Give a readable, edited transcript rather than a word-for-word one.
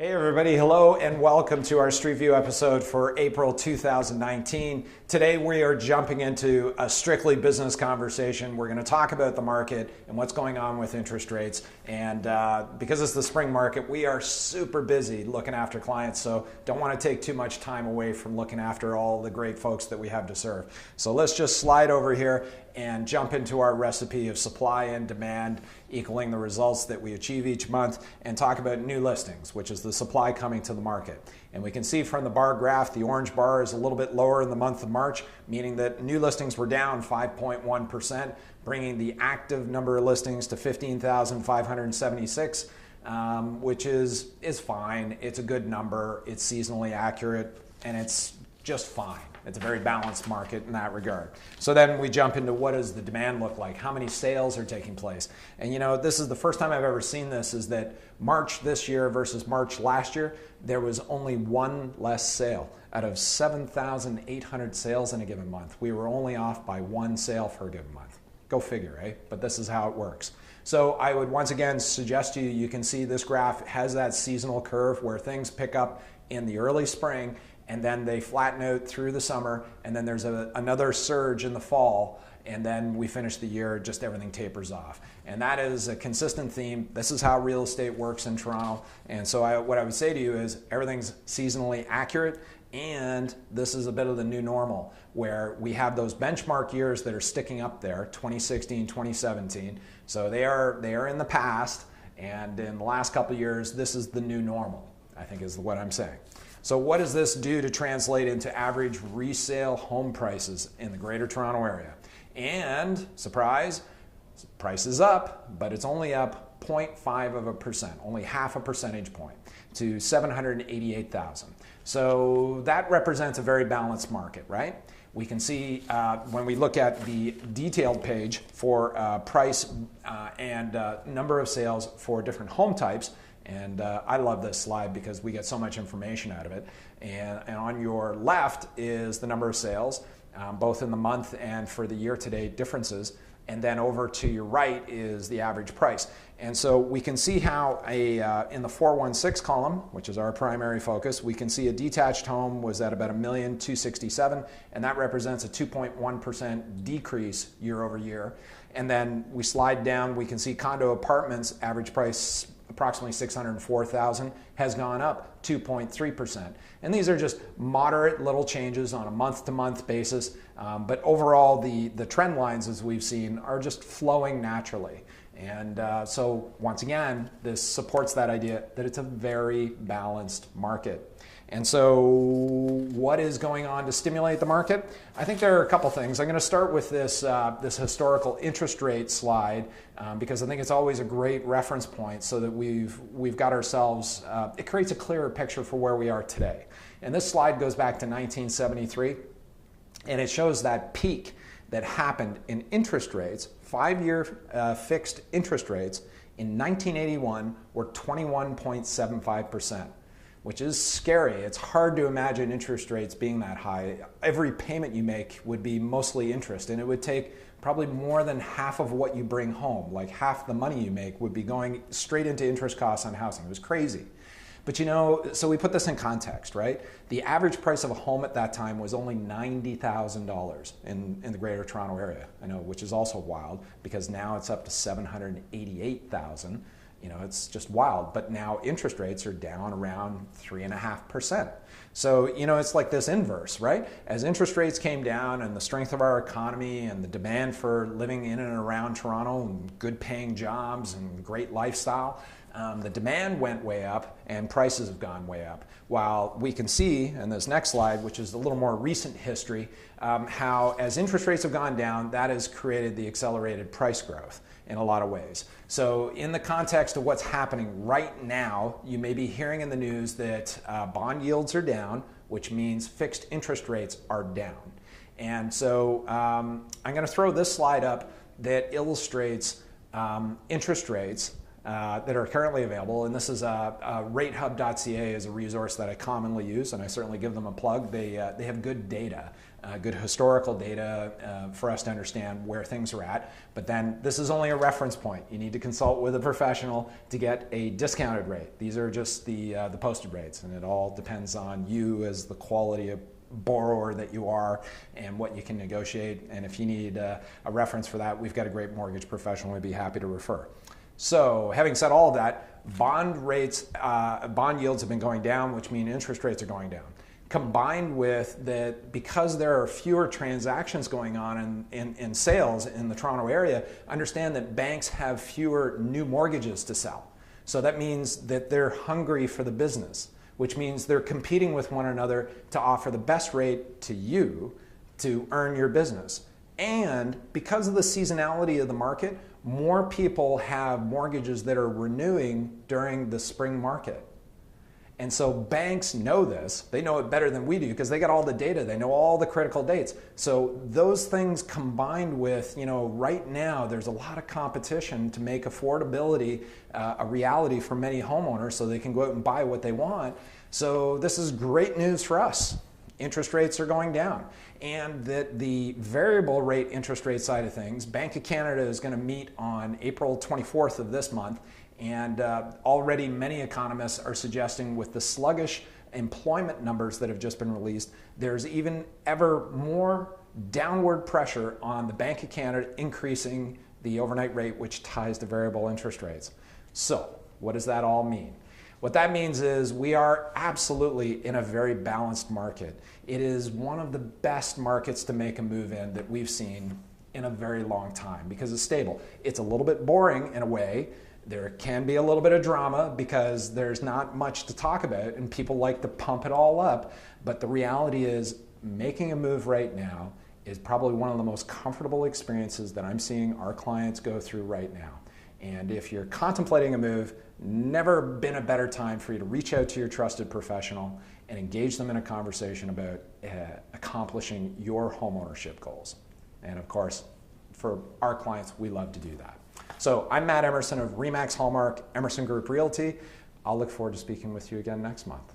Hey everybody, hello and welcome to our Street View episode for April 2019. Today we are jumping into a strictly business conversation. We're going to talk about the market and what's going on with interest rates. And because it's the spring market, we are super busy looking after clients, so don't want to take too much time away from looking after all the great folks that we have to serve. So let's just slide over here and jump into our recipe of supply and demand equaling the results that we achieve each month, and talk about new listings, which is the supply coming to the market. And we can see from the bar graph, the orange bar is a little bit lower in the month of March, meaning that new listings were down 5.1%, bringing the active number of listings to 15,576, which is fine. It's a good number, it's seasonally accurate, and it's just fine. It's a very balanced market in that regard. So then we jump into what does the demand look like? How many sales are taking place? And you know, this is the first time I've ever seen this, is that March this year versus March last year, there was only one less sale. Out of 7,800 sales in a given month, we were only off by one sale for a given month. Go figure, eh? But this is how it works. So I would once again suggest to you, you can see this graph has that seasonal curve where things pick up in the early spring, and then they flatten out through the summer, and then there's another surge in the fall, and then we finish the year, just everything tapers off. And that is a consistent theme. This is how real estate works in Toronto. And so what I would say to you is everything's seasonally accurate, and this is a bit of the new normal, where we have those benchmark years that are sticking up there, 2016, 2017. So they are in the past, and in the last couple of years, this is the new normal, I think is what I'm saying. So what does this do to translate into average resale home prices in the Greater Toronto Area? And surprise, price is up, but it's only up 0.5%, only half a percentage point, to 788,000. So that represents a very balanced market, right? We can see when we look at the detailed page for price and number of sales for different home types. And I love this slide because we get so much information out of it. And on your left is the number of sales, both in the month and for the year-to-date differences. And then over to your right is the average price. And so we can see how in the 416 column, which is our primary focus, we can see a detached home was at about $1,267,000, and that represents a 2.1% decrease year over year. And then we slide down, we can see condo apartments, average price approximately $604,000, has gone up 2.3%. And these are just moderate little changes on a month-to-month basis, but overall the trend lines, as we've seen, are just flowing naturally. And so once again, this supports that idea that it's a very balanced market. And so what is going on to stimulate the market? I think there are a couple things. I'm going to start with this historical interest rate slide because I think it's always a great reference point so that we've got ourselves, it creates a clearer picture for where we are today. And this slide goes back to 1973, and it shows that peak that happened in interest rates, 5-year fixed interest rates in 1981 were 21.75%. Which is scary. It's hard to imagine interest rates being that high. Every payment you make would be mostly interest, and it would take probably more than half of what you bring home, like half the money you make would be going straight into interest costs on housing. It was crazy. But you know, so we put this in context, right? The average price of a home at that time was only $90,000 in the Greater Toronto Area, I know, which is also wild because now it's up to $788,000. You know, it's just wild. But now interest rates are down around 3.5%. So, you know, it's like this inverse, right? As interest rates came down and the strength of our economy and the demand for living in and around Toronto and good paying jobs and great lifestyle, the demand went way up and prices have gone way up. While we can see in this next slide, which is a little more recent history, how as interest rates have gone down, that has created the accelerated price growth in a lot of ways. So in the context of what's happening right now, you may be hearing in the news that bond yields are down, which means fixed interest rates are down. And so I'm going to throw this slide up that illustrates interest rates that are currently available. And this is ratehub.ca is a resource that I commonly use, and I certainly give them a plug. They have good data, good historical data for us to understand where things are at. But then this is only a reference point. You need to consult with a professional to get a discounted rate. These are just the posted rates, and it all depends on you as the quality of borrower that you are and what you can negotiate. And if you need a reference for that, we've got a great mortgage professional we'd be happy to refer. So having said all of that, bond yields have been going down, which means interest rates are going down. Combined with that, because there are fewer transactions going on in sales in the Toronto area, understand that banks have fewer new mortgages to sell. So that means that they're hungry for the business, which means they're competing with one another to offer the best rate to you to earn your business. And because of the seasonality of the market, more people have mortgages that are renewing during the spring market. And so banks know this. They know it better than we do because they got all the data. They know all the critical dates. So those things combined with, right now there's a lot of competition to make affordability a reality for many homeowners so they can go out and buy what they want. So this is great news for us. Interest rates are going down. And that the variable rate interest rate side of things, Bank of Canada is going to meet on April 24th of this month. And already many economists are suggesting with the sluggish employment numbers that have just been released, there's even ever more downward pressure on the Bank of Canada increasing the overnight rate, which ties to variable interest rates. So what does that all mean? What that means is we are absolutely in a very balanced market. It is one of the best markets to make a move in that we've seen in a very long time because it's stable. It's a little bit boring in a way. There can be a little bit of drama because there's not much to talk about and people like to pump it all up. But the reality is making a move right now is probably one of the most comfortable experiences that I'm seeing our clients go through right now. And if you're contemplating a move, never been a better time for you to reach out to your trusted professional and engage them in a conversation about accomplishing your homeownership goals. And of course, for our clients, we love to do that. So I'm Matt Emerson of RE/MAX Hallmark Emerson Group Realty. I'll look forward to speaking with you again next month.